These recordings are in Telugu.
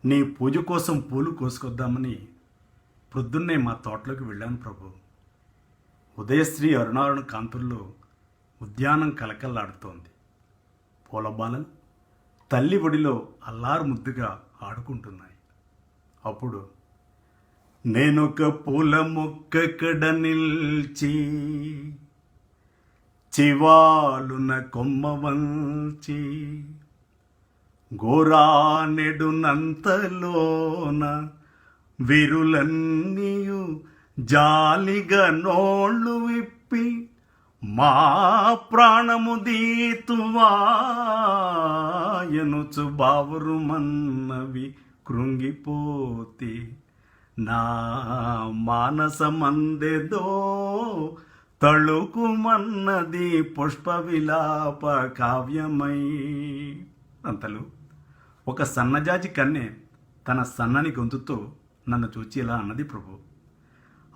నీ పూజ కోసం పూలు కోసుకొద్దామని పొద్దున్నే మా తోటలోకి వెళ్ళాను ప్రభు. ఉదయశ్రీ అరుణారుణ కాంతుల్లో ఉద్యానం కలకల్లాడుతోంది. పూలబాలలు తల్లి ఒడిలో అల్లారు ముద్దుగా ఆడుకుంటున్నాయి. అప్పుడు నేనొక పూల మొక్కకడ నిల్చి చివాలున కొమ్మ వంచి గోరానెడునంతలోన విరులన్నీయు జాలిగా నోళ్ళు విప్పి మా ప్రాణము దీతువాయనుచు బావురుమన్నవి కృంగిపోతే నా మానసమందెదో తళుకుమన్నది పుష్ప విలాప కావ్యమై. అంతలు ఒక సన్నజాజి కన్నె తన సన్నని గొంతుతో నన్ను చూచి ఇలా అన్నది ప్రభు.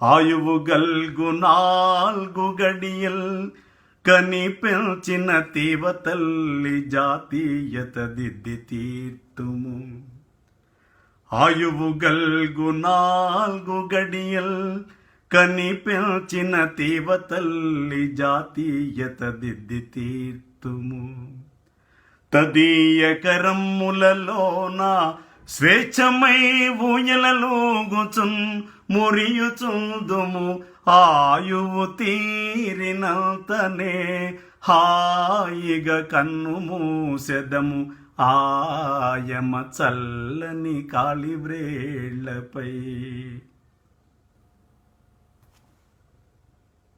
ఆయువు గల్గు 4 గడియల్ కని పెంచిన తీవ తల్లి జాతీయత దిద్ది తీర్తుము. ఆయువు గల్గు 4 గడియల్ కని పెంచిన తీవ తల్లి జాతీయత దిద్ది తీర్తుము. తదీయ కరమ్ములలోన స్వేచ్ఛమై ఊయలలోగుచున్ మురియుచుందుము. ఆయువు తీరినంతనే హాయిగా కన్ను మూసెదము ఆయమ చల్లని కాలివ్రేళ్లపై.